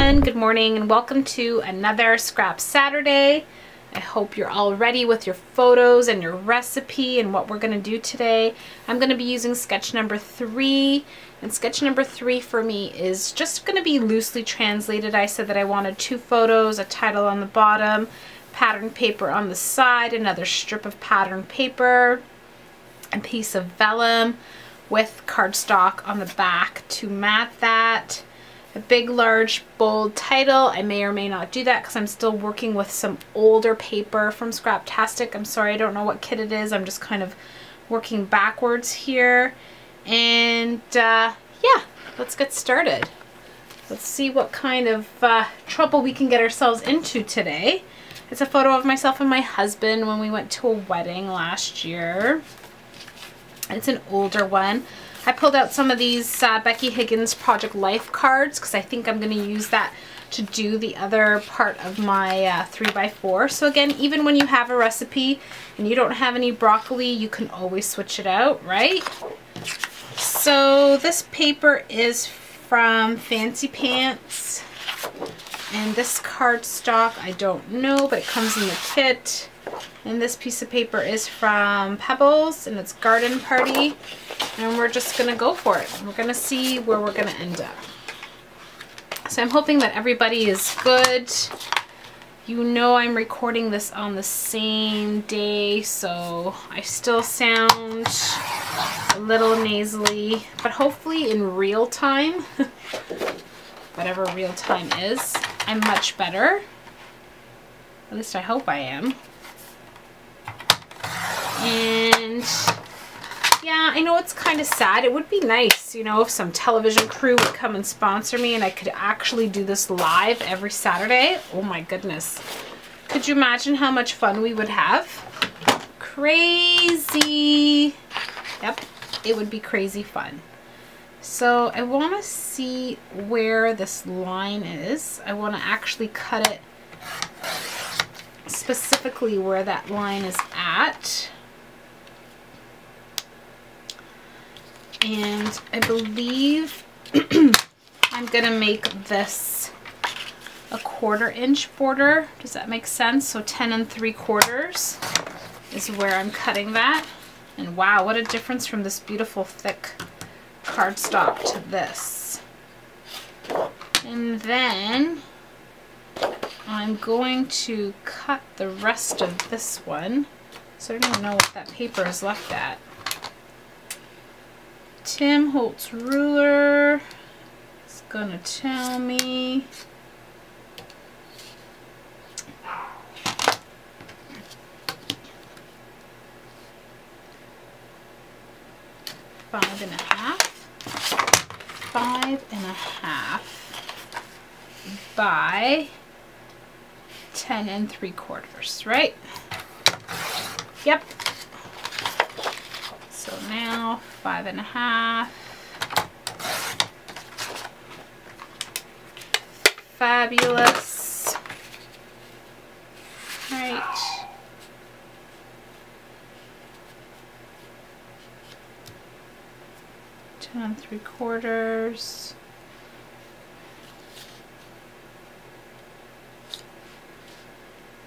everyone, good morning and welcome to another Scrap Saturday. I hope you're all ready with your photos and your recipe and what we're going to do today. I'm going to be using sketch number 3, and sketch number 3 for me is just going to be loosely translated. I said that I wanted 2 photos, a title on the bottom, pattern paper on the side, another strip of pattern paper, a piece of vellum with cardstock on the back to mat that. A big, large, bold title. I may or may not do that because I'm still working with some older paper from Scraptastic. I'm sorry, I don't know what kit it is. I'm just kind of working backwards here. And yeah, let's get started. Let's see what kind of trouble we can get ourselves into today. It's a photo of myself and my husband when we went to a wedding last year. It's an older one. I pulled out some of these Becky Higgins Project Life cards because I think I'm going to use that to do the other part of my 3x4. So again, even when you have a recipe and you don't have any broccoli, you can always switch it out, right? So this paper is from Fancy Pants, and this cardstock I don't know, but it comes in the kit. And this piece of paper is from Pebbles, and it's Garden Party. And we're just going to go for it. We're going to see where we're going to end up. So I'm hoping that everybody is good. You know I'm recording this on the same day, so I still sound a little nasally, but hopefully in real time, whatever real time is, I'm much better. At least I hope I am. And yeah, I know it's kind of sad. It would be nice, you know, if some television crew would come and sponsor me and I could actually do this live every Saturday. Oh my goodness. Could you imagine how much fun we would have? Crazy. Yep, it would be crazy fun. So I want to see where this line is. I want to actually cut it specifically where that line is at. And I believe I'm gonna make this a 1/4 inch border. Does that make sense? So 10 3/4 is where I'm cutting that. And wow, what a difference from this beautiful thick cardstock to this. And then I'm going to cut the rest of this one. So I don't even know what that paper is left at. Tim Holtz ruler is gonna tell me 5.5 by 10 3/4, right? Yep. So now 5.5. Fabulous. Right. Ten 3/4.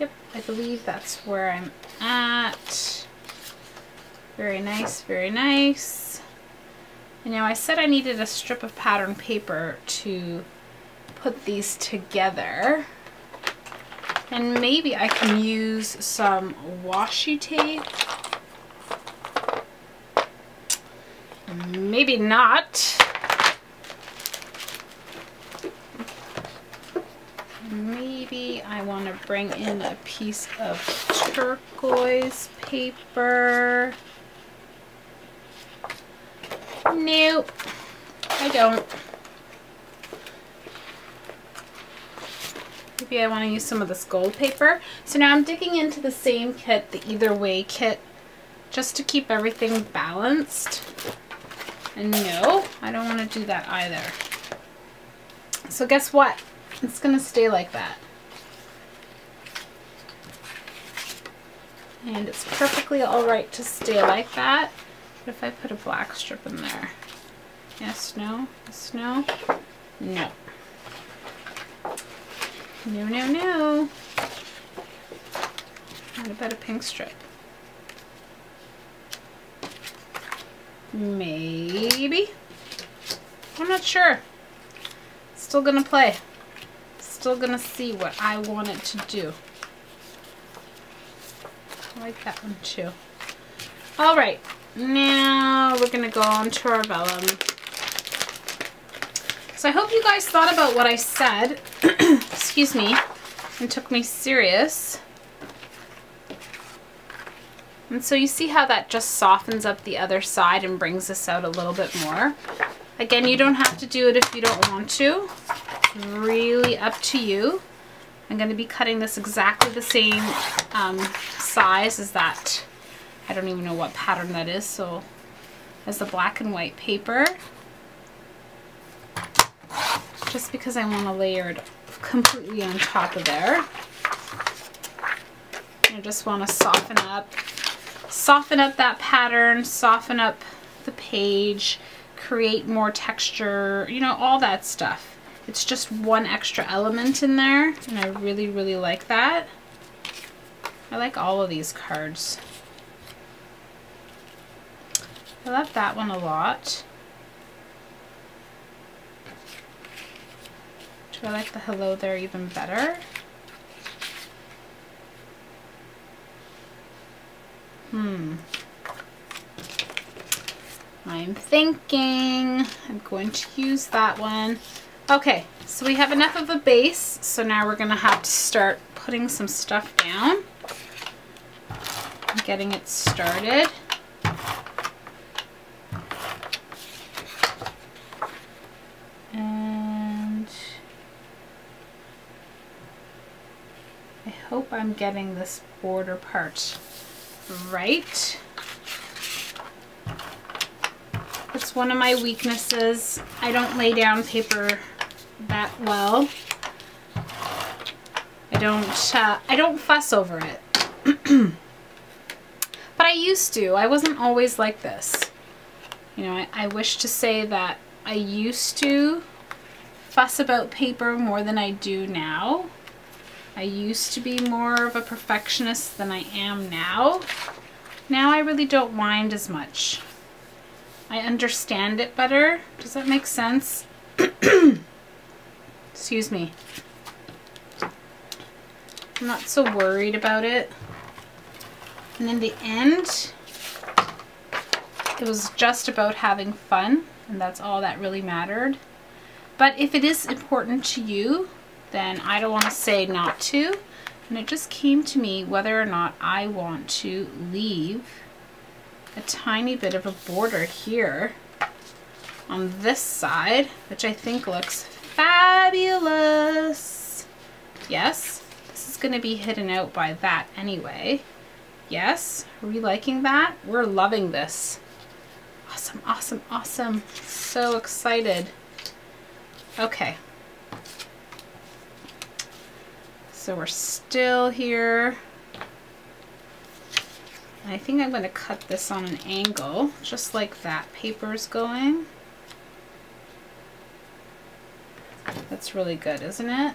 Yep, I believe that's where I'm at. Very nice, very nice. And now I said I needed a strip of pattern paper to put these together. And maybe I can use some washi tape. Maybe not. Maybe I want to bring in a piece of turquoise paper. Nope, I don't. Maybe I want to use some of this gold paper. So now I'm digging into the same kit, the Either Way kit, just to keep everything balanced. And no, I don't want to do that either. So guess what? It's going to stay like that. And it's perfectly alright to stay like that. What if I put a black strip in there? Yes, no, yes, no, no. No, no, no. What about a pink strip? Maybe. I'm not sure. Still gonna play. Still gonna see what I want it to do. I like that one too. All right, now we're gonna go on to our vellum. So I hope you guys thought about what I said, excuse me, and took me serious. And so you see how that just softens up the other side and brings this out a little bit more. Again, you don't have to do it if you don't want to. It's really up to you. I'm going to be cutting this exactly the same size as that. I don't even know what pattern that is, so as the black and white paper. Just because I want to layer it completely on top of there. I just want to soften up that pattern, soften up the page, create more texture, you know, all that stuff. It's just one extra element in there, and I really, really like that. I like all of these cards. I love that one a lot. Do I like the hello there even better? I'm thinking I'm going to use that one. Okay, so we have enough of a base, so now we're gonna have to start putting some stuff down and getting it started. And I hope I'm getting this border part right. It's one of my weaknesses. I don't lay down paper that well. I don't fuss over it. But I used to. I wasn't always like this. You know, I wish to say that I used to fuss about paper more than I do now. I used to be more of a perfectionist than I am now. Now I really don't mind as much. I understand it better. Does that make sense? Excuse me. I'm not so worried about it. And in the end, it was just about having fun, and that's all that really mattered. But if it is important to you, then I don't want to say not to. And it just came to me whether or not I want to leave a tiny bit of a border here on this side, which I think looks fabulous. Yes, this is going to be hidden out by that anyway. Yes, are we liking that? We're loving this. Awesome, awesome, awesome. So excited. Okay. So we're still here. I think I'm going to cut this on an angle, just like that paper's going. That's really good, isn't it?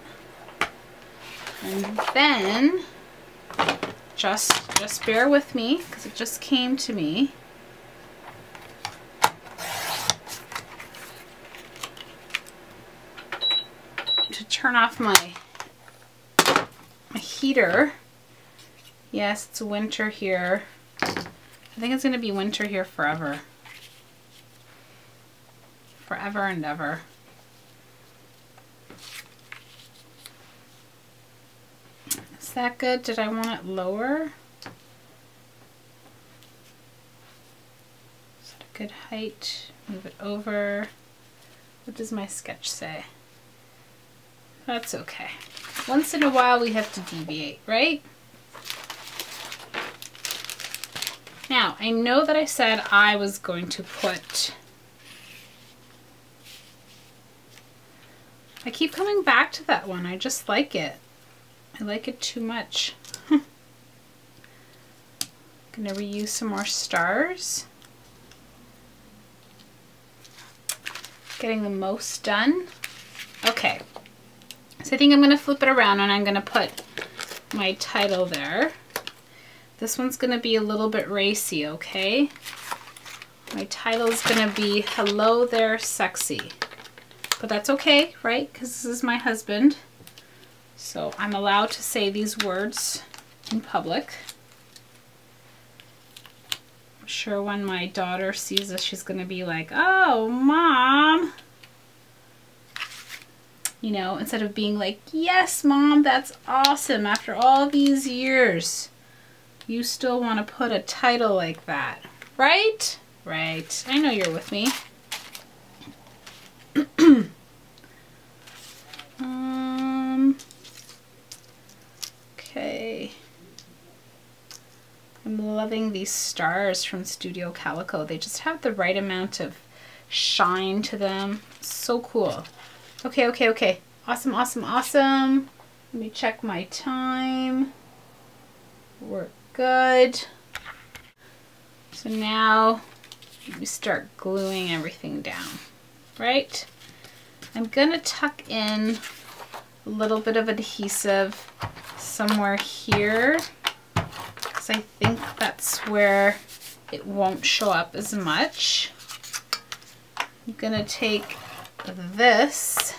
And then, just bear with me, because it just came to me. To turn off my heater. Yes, it's winter here. I think it's going to be winter here forever. Forever and ever. Is that good? Did I want it lower? Is that a good height? Move it over. What does my sketch say? That's okay. Once in a while we have to deviate, right? Now, I know that I said I was going to put... I keep coming back to that one. I just like it. I like it too much. Gonna reuse some more stars. Getting the most done. Okay. So I think I'm going to flip it around and I'm going to put my title there. This one's going to be a little bit racy, okay? My title is going to be Hello There Sexy. But that's okay, right? Because this is my husband. So I'm allowed to say these words in public. I'm sure when my daughter sees this, she's going to be like, oh, Mom. You know, instead of being like, yes, Mom, that's awesome. After all these years, you still want to put a title like that, right? Right. I know you're with me. Okay. I'm loving these stars from Studio Calico. They just have the right amount of shine to them. So cool. Okay, okay, okay. Awesome, awesome, awesome. Let me check my time. We're good. So now we start gluing everything down, right? I'm gonna tuck in a little bit of adhesive somewhere here because I think that's where it won't show up as much. I'm gonna take this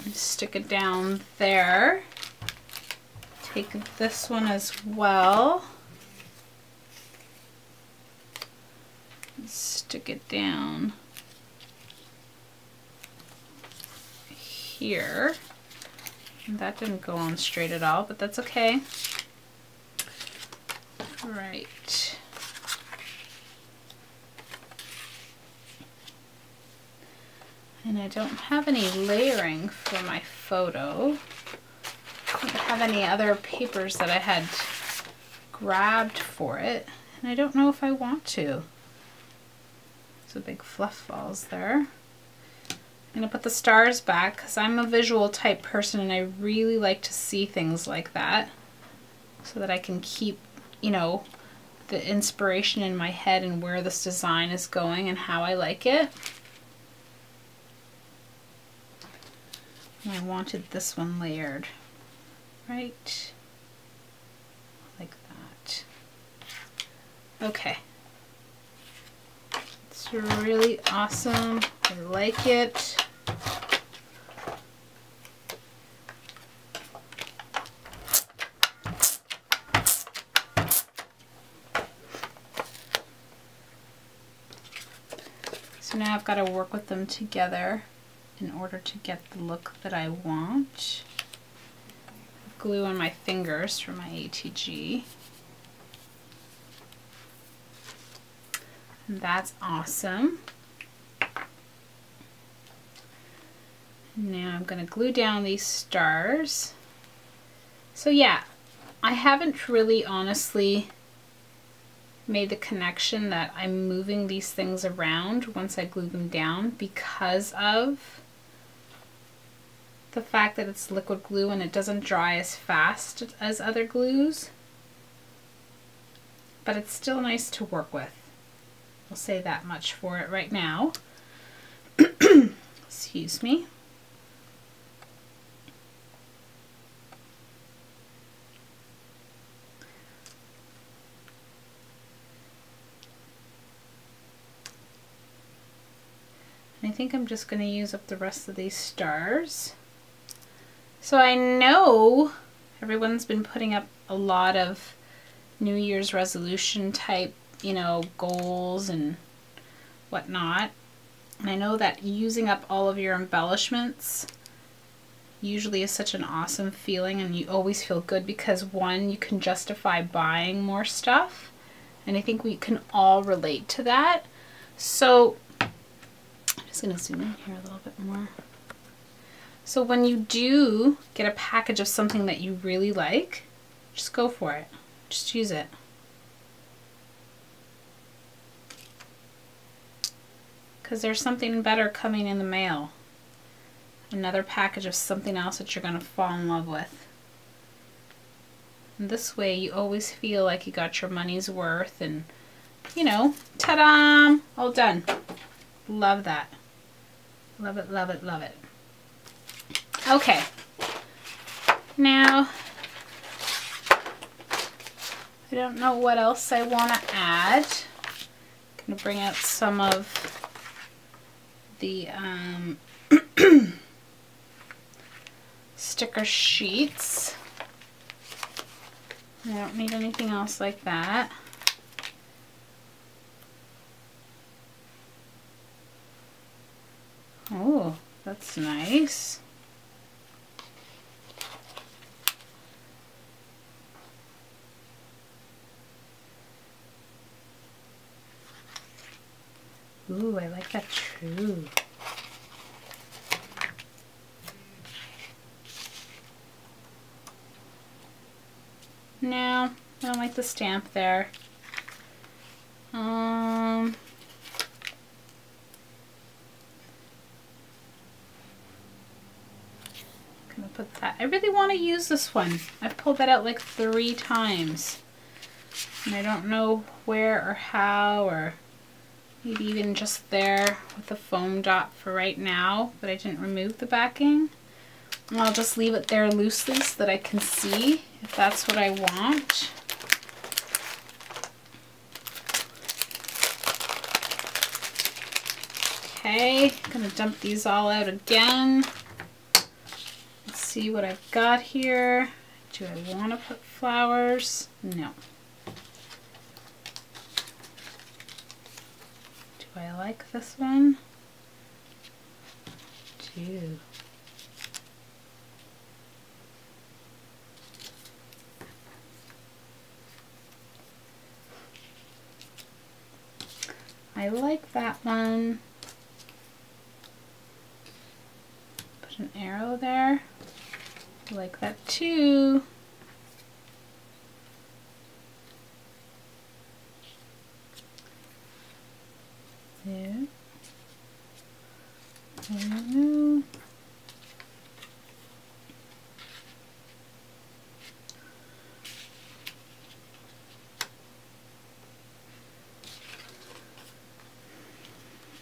and stick it down there. Take this one as well. Stick it down here. And that didn't go on straight at all, but that's okay. Right. And I don't have any layering for my photo. I don't have any other papers that I had grabbed for it. And I don't know if I want to. There's a big fluff balls there. I'm gonna put the stars back because I'm a visual type person and I really like to see things like that so that I can keep, you know, the inspiration in my head and where this design is going and how I like it. And I wanted this one layered, right? Like that. Okay. It's really awesome. I like it. So now I've got to work with them together in order to get the look that I want. Glue on my fingers for my ATG. And that's awesome. Now I'm going to glue down these stars. So yeah, I haven't really honestly made the connection that I'm moving these things around once I glue them down because of the fact that it's liquid glue and it doesn't dry as fast as other glues. But it's still nice to work with. I'll say that much for it right now. Excuse me. I think I'm just going to use up the rest of these stars. So I know everyone's been putting up a lot of New Year's resolution type, you know, goals and whatnot. And I know that using up all of your embellishments usually is such an awesome feeling, and you always feel good because one, you can justify buying more stuff. And I think we can all relate to that. So I'm just going to zoom in here a little bit more. So when you do get a package of something that you really like, just go for it. Just use it. Because there's something better coming in the mail. Another package of something else that you're going to fall in love with. And this way you always feel like you got your money's worth and, you know, ta-da! All done. Love that. Love it, love it, love it. Okay. Now, I don't know what else I want to add. I'm going to bring out some of the sticker sheets. I don't need anything else like that. Oh, that's nice. Ooh, I like that too. No, I don't like the stamp there. Gonna put that. I really want to use this one. I've pulled that out like 3 times. And I don't know where or how, or maybe even just there with the foam dot for right now, but I didn't remove the backing. And I'll just leave it there loosely so that I can see if that's what I want. Okay, I'm gonna dump these all out again. Let's see what I've got here. Do I want to put flowers? No. Do I like this one? I do. I like that one. Put an arrow there. I like that too. There. There.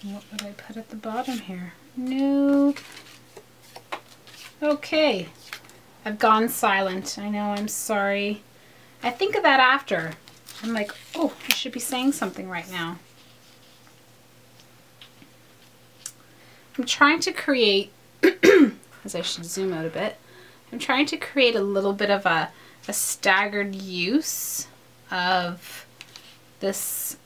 What would I put at the bottom here? Nope. Okay. I've gone silent. I know, I'm sorry. I think of that after. I'm like, oh, I should be saying something right now. I'm trying to create, as I should zoom out a bit, I'm trying to create a little bit of a staggered use of this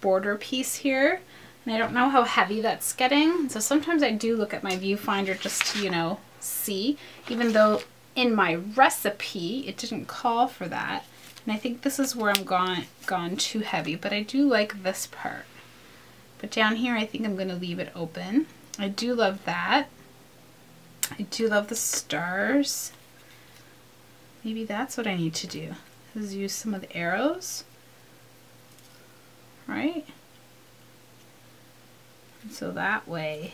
border piece here. And I don't know how heavy that's getting. So sometimes I do look at my viewfinder just to, you know, see, even though in my recipe it didn't call for that. And I think this is where I'm gone too heavy, but I do like this part. But down here I think I'm going to leave it open. I do love that. I do love the stars. Maybe that's what I need to do, is use some of the arrows, right? And so that way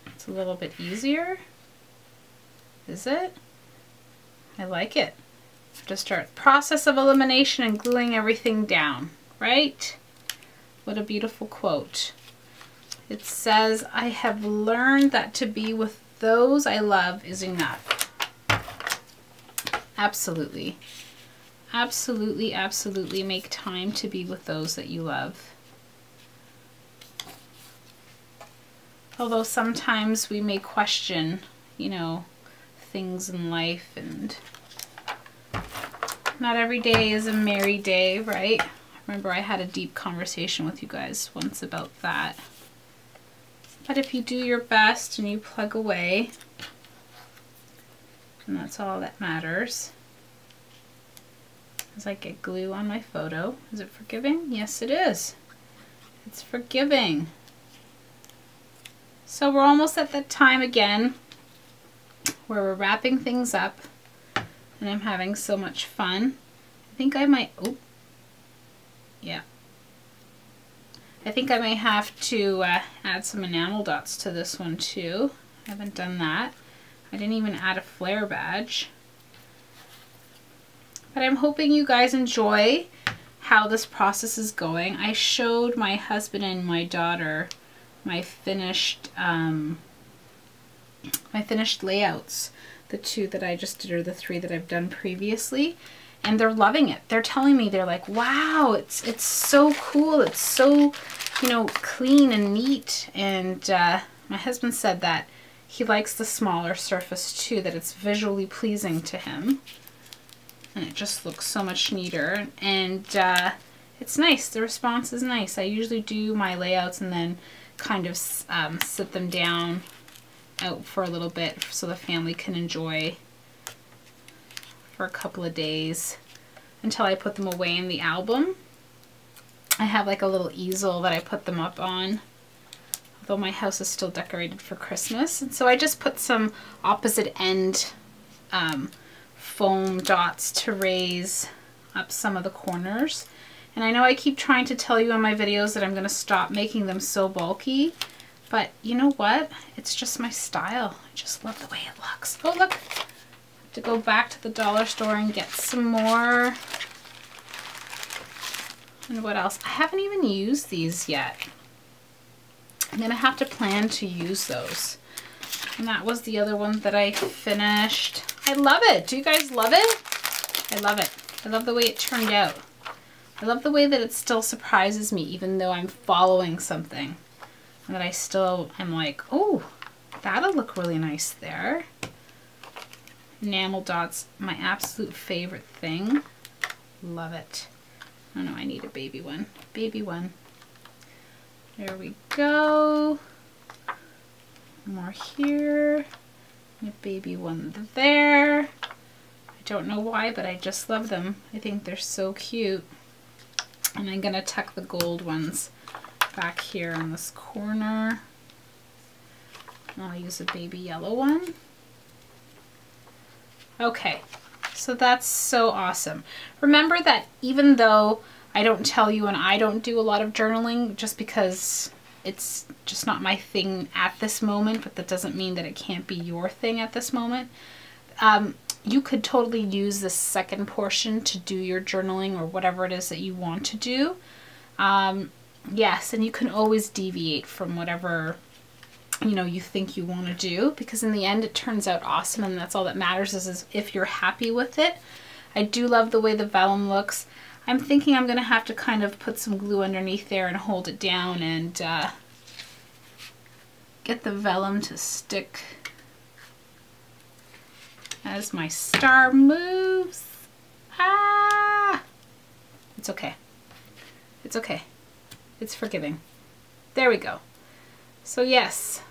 it's a little bit easier. Is it? I like it. Just start process of elimination and gluing everything down, right? What a beautiful quote. It says, I have learned that to be with those I love is enough. Absolutely. Absolutely, absolutely make time to be with those that you love. Although sometimes we may question, you know, things in life, and not every day is a merry day, right? I remember I had a deep conversation with you guys once about that. But if you do your best and you plug away, and that's all that matters. As I get glue on my photo. Is it forgiving? Yes, it is. It's forgiving. So we're almost at that time again where we're wrapping things up, and I'm having so much fun. I think I might, oh, yeah. I think I may have to add some enamel dots to this one too. I haven't done that. I didn't even add a flare badge. But I'm hoping you guys enjoy how this process is going. I showed my husband and my daughter my finished layouts, the 2 that I just did, or the 3 that I've done previously, and they're loving it. They're telling me, they're like, wow, it's so cool. It's so, you know, clean and neat. And my husband said that he likes the smaller surface too, that it's visually pleasing to him. And it just looks so much neater. And it's nice. The response is nice. I usually do my layouts and then kind of sit them down out for a little bit so the family can enjoy for a couple of days until I put them away in the album. I have like a little easel that I put them up on, although my house is still decorated for Christmas. And so I just put some opposite end foam dots to raise up some of the corners. And I know I keep trying to tell you in my videos that I'm going to stop making them so bulky, but you know what? It's just my style. I just love the way it looks. Oh, look! I have to go back to the dollar store and get some more. And what else? I haven't even used these yet. I'm going to have to plan to use those. And that was the other one that I finished. I love it. Do you guys love it? I love it. I love the way it turned out. I love the way that it still surprises me, even though I'm following something. And that I still am like, oh, that'll look really nice there. Enamel dots, my absolute favorite thing. Love it. Oh no, I need a baby one. Baby one. There we go. More here. And a baby one there. I don't know why, but I just love them. I think they're so cute. And I'm gonna tuck the gold ones back here in this corner. And I'll use a baby yellow one. Okay, so that's so awesome. Remember that even though I don't tell you and I don't do a lot of journaling just because it's just not my thing at this moment, but that doesn't mean that it can't be your thing at this moment. You could totally use this second portion to do your journaling or whatever it is that you want to do. Yes, and you can always deviate from whatever, you know, you think you want to do, because in the end it turns out awesome, and that's all that matters is if you're happy with it. I do love the way the vellum looks. I'm thinking I'm going to have to kind of put some glue underneath there and hold it down and get the vellum to stick as my star moves. Ah! It's okay. It's okay. It's forgiving. There we go. So yes.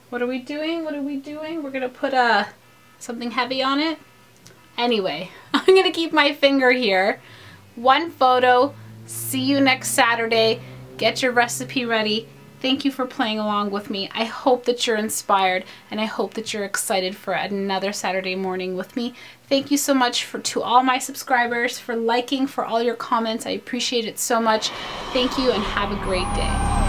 What are we doing? What are we doing? We're gonna put something heavy on it. Anyway, I'm gonna keep my finger here. One photo. See you next Saturday. Get your recipe ready. Thank you for playing along with me. I hope that you're inspired, and I hope that you're excited for another Saturday morning with me. Thank you so much to all my subscribers for liking, for all your comments. I appreciate it so much. Thank you and have a great day.